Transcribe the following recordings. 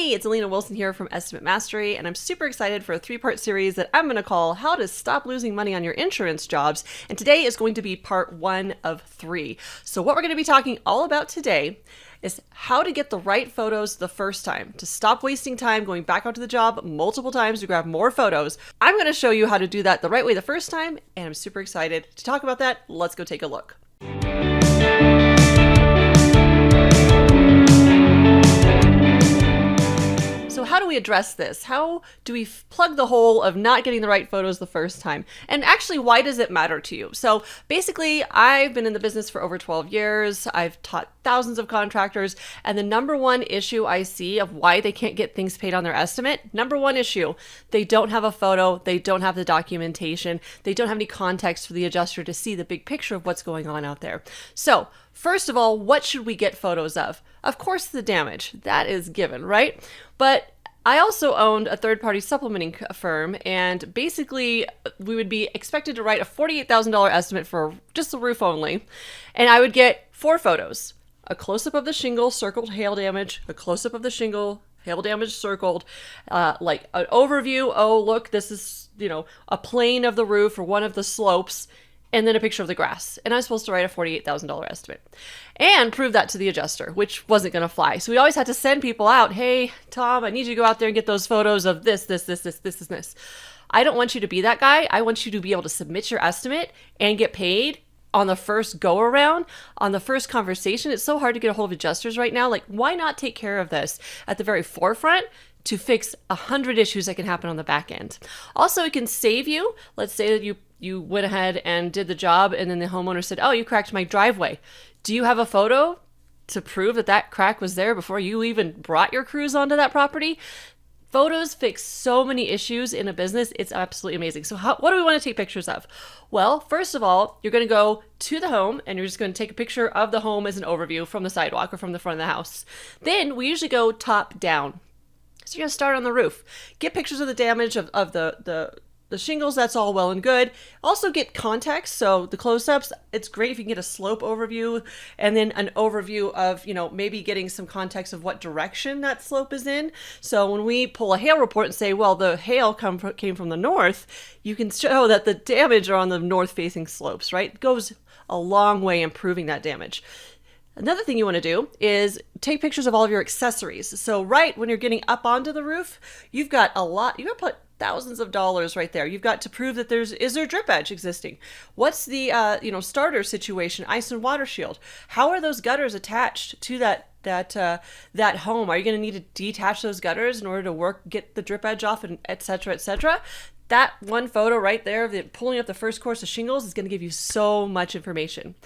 It's Alina Wilson here from Estimate Mastery, and I'm super excited for a 3-part series that I'm going to call How to Stop Losing Money on Your Insurance Jobs. And today is going to be part 1 of 3. So what we're going to be talking all about today is how to get the right photos the first time, to stop wasting time going back out to the job multiple times to grab more photos. I'm going to show you how to do that the right way the first time, and I'm super excited to talk about that. Let's go take a look. So how do we address this? How do we plug the hole of not getting the right photos the first time? And actually, why does it matter to you? So basically, I've been in the business for over 12 years. I've taught thousands of contractors. And the number one issue I see of why they can't get things paid on their estimate, number one issue, they don't have a photo. They don't have the documentation. They don't have any context for the adjuster to see the big picture of what's going on out there. So first of all, what should we get photos of? Of course, the damage. That is given, right? But I also owned a third-party supplementing firm, and basically we would be expected to write a $48,000 estimate for just the roof only, and I would get 4 photos. A close-up of the shingle, circled hail damage, a close-up of the shingle, hail damage circled, like an overview, oh look, this is, a plane of the roof or one of the slopes, and then a picture of the grass. And I was supposed to write a $48,000 estimate and prove that to the adjuster, which wasn't going to fly. So we always had to send people out. Hey, Tom, I need you to go out there and get those photos of this. I don't want you to be that guy. I want you to be able to submit your estimate and get paid on the first go around, on the first conversation. It's so hard to get a hold of adjusters right now. Like, why not take care of this at the very forefront to fix 100 issues that can happen on the back end? Also, it can save you. Let's say that you went ahead and did the job, and then the homeowner said, oh, you cracked my driveway. Do you have a photo to prove that that crack was there before you even brought your crews onto that property? Photos fix so many issues in a business. It's absolutely amazing. So what do we want to take pictures of? Well, first of all, you're going to go to the home and you're just going to take a picture of the home as an overview from the sidewalk or from the front of the house. Then we usually go top down. So you're going to start on the roof. Get pictures of the damage of the shingles. That's all well and good. Also get context. So the close-ups, it's great if you can get a slope overview and then an overview of, maybe getting some context of what direction that slope is in. So when we pull a hail report and say, well, the hail came from the north, you can show that the damage are on the north-facing slopes, right? It goes a long way improving that damage. Another thing you want to do is take pictures of all of your accessories. So right when you're getting up onto the roof, you've got to put thousands of dollars right there. You've got to prove that is there drip edge existing? What's the starter situation, ice and water shield? How are those gutters attached to that home? Are you going to need to detach those gutters in order to get the drip edge off, and et cetera, et cetera? That one photo right there of pulling up the first course of shingles is going to give you so much information.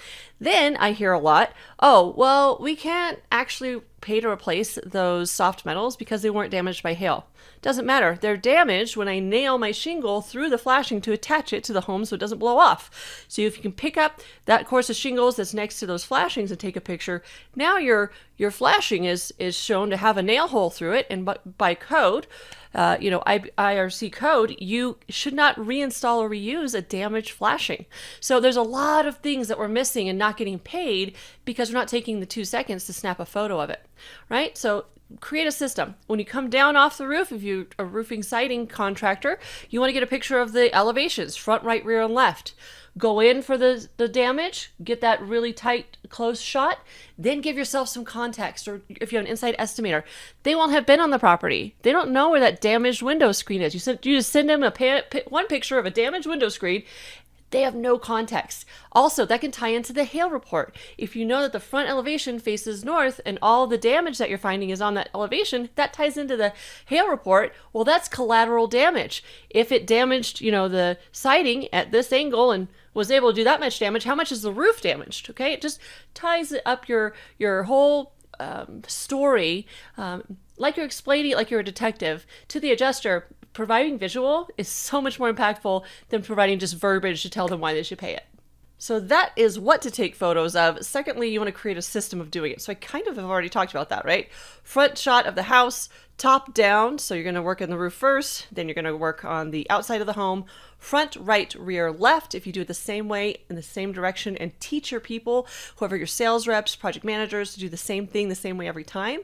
Then I hear a lot, oh, well, we can't actually pay to replace those soft metals because they weren't damaged by hail. Doesn't matter. They're damaged when I nail my shingle through the flashing to attach it to the home so it doesn't blow off. So if you can pick up that course of shingles that's next to those flashings and take a picture, now your flashing is shown to have a nail hole through it, and by code, IRC code, you should not reinstall or reuse a damaged flashing. So there's a lot of things that we're missing and not getting paid because we're not taking the 2 seconds to snap a photo of it, right? So create a system. When you come down off the roof, if you're a roofing siding contractor, you want to get a picture of the elevations, front, right, rear, and left. Go in for the damage, get that really tight, close shot, then give yourself some context. Or if you have an inside estimator, they won't have been on the property. They don't know where that damaged window screen is. You just send them one picture of a damaged window screen. They have no context. Also, that can tie into the hail report. If you know that the front elevation faces north and all the damage that you're finding is on that elevation, that ties into the hail report. Well, that's collateral damage. If it damaged, the siding at this angle and was able to do that much damage, how much is the roof damaged? Okay, it just ties up your whole story, like you're explaining it like you're a detective to the adjuster. Providing visual is so much more impactful than providing just verbiage to tell them why they should pay it. So that is what to take photos of. Secondly, you want to create a system of doing it. So I kind of have already talked about that, right? Front shot of the house, top down. So you're going to work on the roof first, then you're going to work on the outside of the home, front, right, rear, left. If you do it the same way in the same direction and teach your people, whoever your sales reps, project managers, to do the same thing the same way every time,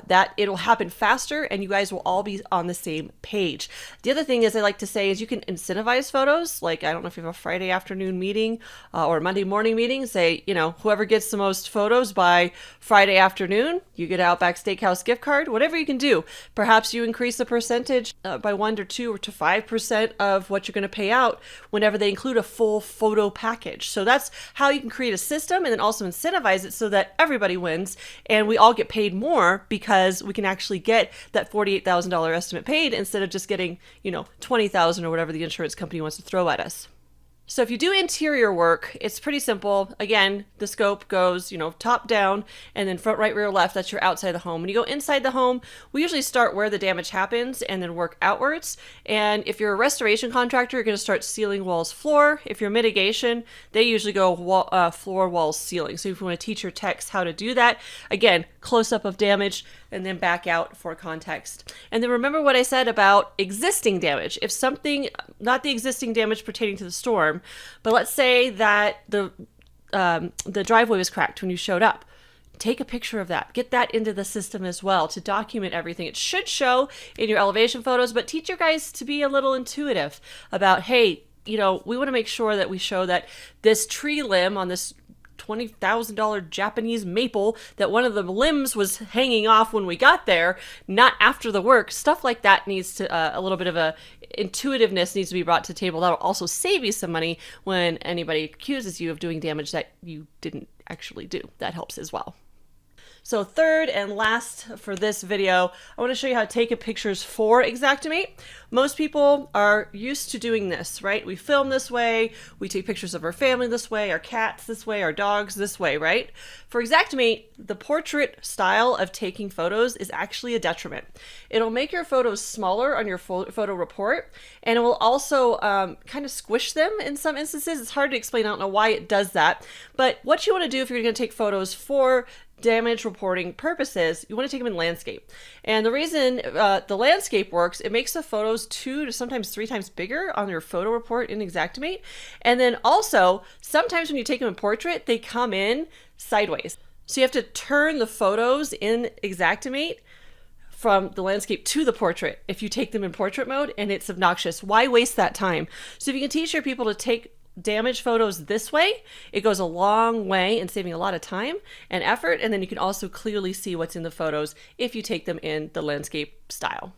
that it'll happen faster and you guys will all be on the same page. The other thing is I like to say is you can incentivize photos. Like, I don't know if you have a Friday afternoon meeting or a Monday morning meeting, say, you know, whoever gets the most photos by Friday afternoon, you get Outback Steakhouse gift card, whatever you can do. Perhaps you increase the percentage by 1 to 2 or to 5% of what you're going to pay out whenever they include a full photo package. So that's how you can create a system and then also incentivize it so that everybody wins and we all get paid more because we can actually get that $48,000 estimate paid instead of just getting, you know, $20,000 or whatever the insurance company wants to throw at us. So if you do interior work, it's pretty simple. Again, the scope goes, you know, top down and then front, right, rear, left. That's your outside the home. When you go inside the home, we usually start where the damage happens and then work outwards. And if you're a restoration contractor, you're going to start ceiling, walls, floor. If you're mitigation, they usually go floor, walls, ceiling. So if you want to teach your techs how to do that, again, close up of damage and then back out for context. And then remember what I said about existing damage. If something, not the existing damage pertaining to the storm, but let's say that the driveway was cracked when you showed up. Take a picture of that. Get that into the system as well to document everything. It should show in your elevation photos, but teach your guys to be a little intuitive about, hey, you know, we want to make sure that we show that this tree limb on this $20,000 Japanese maple, that one of the limbs was hanging off when we got there, not after the work. Stuff like that needs to, a little bit of a intuitiveness needs to be brought to the table. That'll also save you some money when anybody accuses you of doing damage that you didn't actually do. That helps as well. So third and last for this video, I want to show you how to take pictures for Xactimate. Most people are used to doing this, right? We film this way, we take pictures of our family this way, our cats this way, our dogs this way, right? For Xactimate, the portrait style of taking photos is actually a detriment. It'll make your photos smaller on your photo report, and it will also kind of squish them in some instances. It's hard to explain, I don't know why it does that, but what you want to do if you're going to take photos for damage reporting purposes, you want to take them in landscape. And the reason the landscape works, it makes the photos 2 to sometimes 3 times bigger on your photo report in Xactimate. And then also, sometimes when you take them in portrait, they come in sideways. So you have to turn the photos in Xactimate from the landscape to the portrait if you take them in portrait mode, and it's obnoxious. Why waste that time? So if you can teach your people to take damage photos this way, it goes a long way in saving a lot of time and effort, and then you can also clearly see what's in the photos if you take them in the landscape style.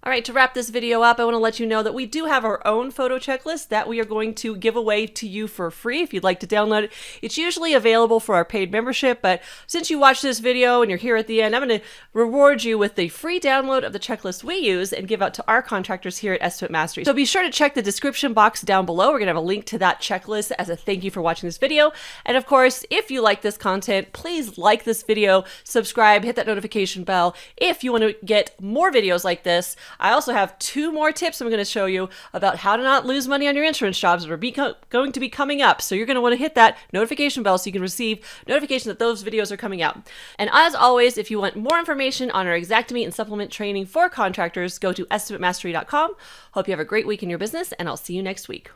All right, to wrap this video up, I want to let you know that we do have our own photo checklist that we are going to give away to you for free if you'd like to download it. It's usually available for our paid membership, but since you watched this video and you're here at the end, I'm going to reward you with the free download of the checklist we use and give out to our contractors here at Estimate Mastery. So be sure to check the description box down below. We're going to have a link to that checklist as a thank you for watching this video. And of course, if you like this content, please like this video, subscribe, hit that notification bell if you want to get more videos like this. I also have 2 more tips I'm going to show you about how to not lose money on your insurance jobs that are going to be coming up. So you're going to want to hit that notification bell so you can receive notification that those videos are coming out. And as always, if you want more information on our Xactimate and supplement training for contractors, go to estimatemastery.com. Hope you have a great week in your business, and I'll see you next week.